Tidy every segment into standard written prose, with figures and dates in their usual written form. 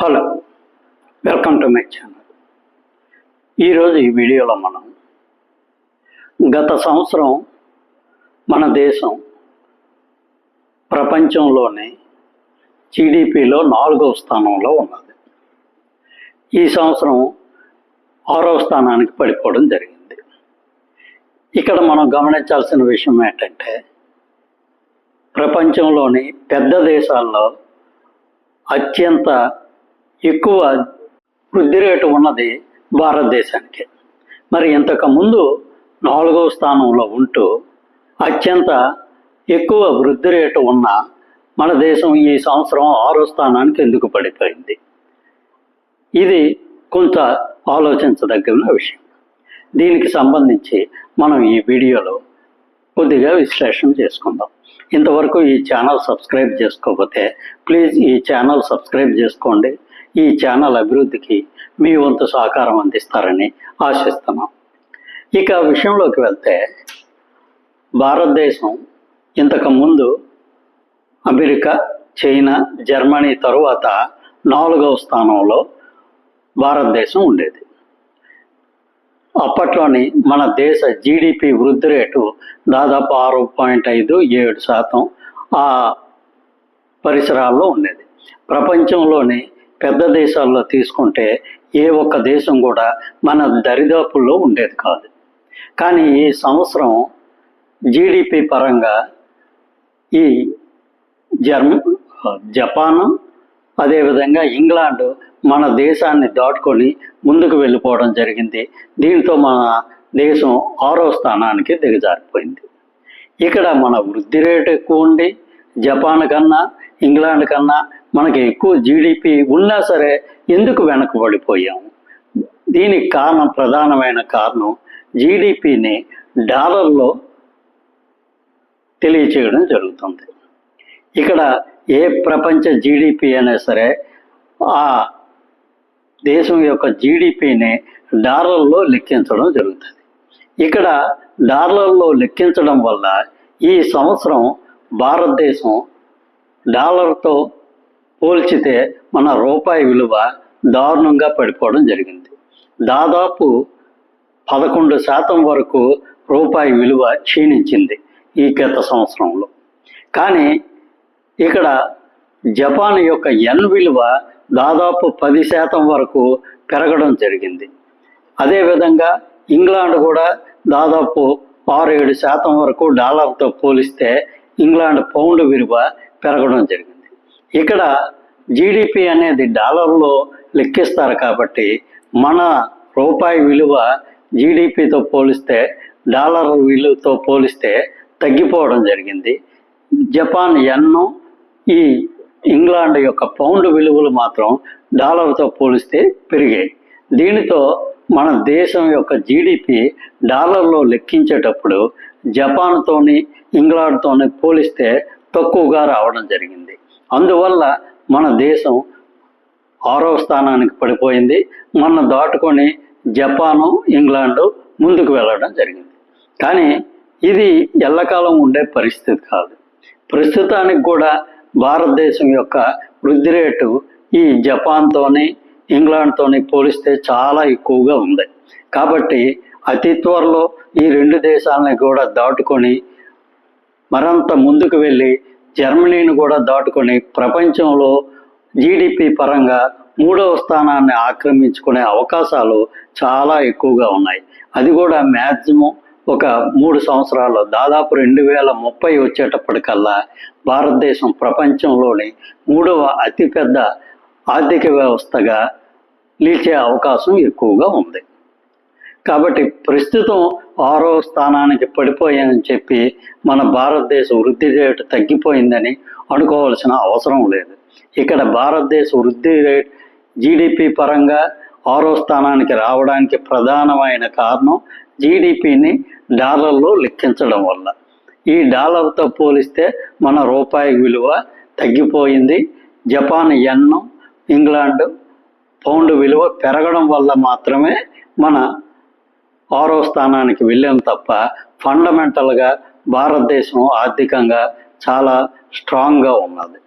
Hello, welcome to my channel. ఈరోజు ఈ వీడియోలో మనం గత సంవత్సరం మన దేశం ప్రపంచంలోనే జీడిపిలో 4వ స్థానంలో ఉన్నది. ఈ సంవత్సరం 6వ స్థానానికి పడిపోవడం జరిగింది. ఇక్కడ మనం గమనించాల్సిన విషయం ఏంటంటే, ప్రపంచంలోని పెద్ద దేశాల్లో అత్యంత ఎక్కువ వృద్ధి రేటు ఉన్నది భారతదేశానికి. మరి ఇంతకుముందు 4వ స్థానంలో ఉంటూ అత్యంత ఎక్కువ వృద్ధి రేటు ఉన్న మన దేశం ఈ సంవత్సరం 6వ స్థానానికి ఎందుకు పడిపోయింది? ఇది కొంత ఆలోచించదగిన విషయం. దీనికి సంబంధించి మనం ఈ వీడియోలో కొద్దిగా విశ్లేషణ చేసుకుందాం. ఇంతవరకు ఈ ఛానల్ సబ్స్క్రైబ్ చేసుకోకపోతే ప్లీజ్ ఈ ఛానల్ సబ్స్క్రైబ్ చేసుకోండి. ఈ ఛానల్ అభివృద్ధికి మీ వంతు సహకారం అందిస్తారని ఆశిస్తున్నాం. ఇక విషయంలోకి వెళ్తే, భారతదేశం ఇంతకుముందు అమెరికా, చైనా, జర్మనీ తరువాత 4వ స్థానంలో భారతదేశం ఉండేది. అప్పట్లోని మన దేశ జీడిపి వృద్ధి రేటు దాదాపు 6.57% ఆ పరిసరాల్లో ఉండేది. ప్రపంచంలోని పెద్ద దేశాల్లో తీసుకుంటే ఏ ఒక్క దేశం కూడా మన దరిదాపుల్లో ఉండేది కాదు. కానీ ఈ సంవత్సరం జీడిపి పరంగా ఈ జపాను, అదేవిధంగా ఇంగ్లాండ్ మన దేశాన్ని దాటుకొని ముందుకు వెళ్ళిపోవడం జరిగింది. దీంతో మన దేశం 6వ స్థానానికి దిగజారిపోయింది. ఇక్కడ మన వృద్ధి రేటు ఎక్కువ ఉండి జపాన్ కన్నా, ఇంగ్లాండ్ కన్నా మనకి ఎక్కువ జీడిపి ఉన్నా సరే ఎందుకు వెనకబడిపోయాము? దీనికి ప్రధానమైన కారణం జీడిపిని డాలర్లో తెలియచేయడం జరుగుతుంది. ఇక్కడ ఏ ప్రపంచ జీడిపి అయినా సరే ఆ దేశం యొక్క జీడిపిని డాలర్లో లెక్కించడం జరుగుతుంది. ఇక్కడ డాలర్లో లెక్కించడం వల్ల ఈ సంవత్సరం భారతదేశం డాలర్తో పోల్చితే మన రూపాయి విలువ దారుణంగా పడిపోవడం జరిగింది. దాదాపు 11% వరకు రూపాయి విలువ క్షీణించింది ఈ గత సంవత్సరంలో. కానీ ఇక్కడ జపాన్ యొక్క యెన్ విలువ దాదాపు 10% వరకు పెరగడం జరిగింది. అదేవిధంగా ఇంగ్లాండ్ కూడా దాదాపు 6-7% వరకు డాలర్తో పోలిస్తే ఇంగ్లాండ్ పౌండ్ విలువ పెరగడం జరిగింది. ఇక్కడ జీడిపి అనేది డాలర్లో లెక్కిస్తారు కాబట్టి మన రూపాయి విలువ జీడిపితో పోలిస్తే, డాలర్ విలువతో పోలిస్తే తగ్గిపోవడం జరిగింది. జపాన్ యెన్ను, ఈ ఇంగ్లాండ్ యొక్క పౌండ్ విలువలు మాత్రం డాలర్తో పోలిస్తే పెరిగాయి. దీనితో మన దేశం యొక్క జీడిపి డాలర్లో లెక్కించేటప్పుడు జపాన్తోని, ఇంగ్లాండ్తోని పోలిస్తే తక్కువగా రావడం జరిగింది. అందువల్ల మన దేశం 6వ స్థానానికి పడిపోయింది. మన దాటుకొని జపాను, ఇంగ్లాండు ముందుకు వెళ్ళడం జరిగింది. కానీ ఇది ఎల్లకాలం ఉండే పరిస్థితి కాదు. ప్రస్తుతానికి కూడా భారతదేశం యొక్క వృద్ధి రేటు ఈ జపాన్తోని, ఇంగ్లాండ్తోని పోలిస్తే చాలా ఎక్కువగా ఉంది. కాబట్టి అతి త్వరలో ఈ 2 దేశాలని కూడా దాటుకొని మరింత ముందుకు వెళ్ళి జర్మనీని కూడా దాటుకొని ప్రపంచంలో జీడిపి పరంగా 3వ స్థానాన్ని ఆక్రమించుకునే అవకాశాలు చాలా ఎక్కువగా ఉన్నాయి. అది కూడా మ్యాక్సిమం ఒక 3 సంవత్సరాల్లో దాదాపు 2030 వచ్చేటప్పటికల్లా భారతదేశం ప్రపంచంలోని 3వ అతిపెద్ద ఆర్థిక వ్యవస్థగా నిలిచే అవకాశం ఎక్కువగా ఉంది. కాబట్టి ప్రస్తుతం 6వ స్థానానికి పడిపోయాయని చెప్పి మన భారతదేశ వృద్ధి రేటు తగ్గిపోయిందని అనుకోవాల్సిన అవసరం లేదు. ఇక్కడ భారతదేశ వృద్ధి రేట్ జీడిపి పరంగా 6వ స్థానానికి రావడానికి ప్రధానమైన కారణం జీడిపిని డాలర్లో లెక్కించడం వల్ల. ఈ డాలర్తో పోలిస్తే మన రూపాయి విలువ తగ్గిపోయింది. జపాన్ యెన్ను, ఇంగ్లాండ్ పౌండ్ విలువ పెరగడం వల్ల మాత్రమే మన 6వ స్థానానికి వెళ్ళాం తప్ప ఫండమెంటల్గా భారతదేశం ఆర్థికంగా చాలా స్ట్రాంగ్గా ఉన్నది.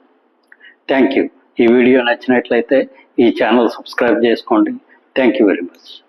Thank you. ఈ వీడియో నచ్చినట్లయితే ఈ ఛానల్ సబ్స్క్రైబ్ చేసుకోండి. Thank you very much.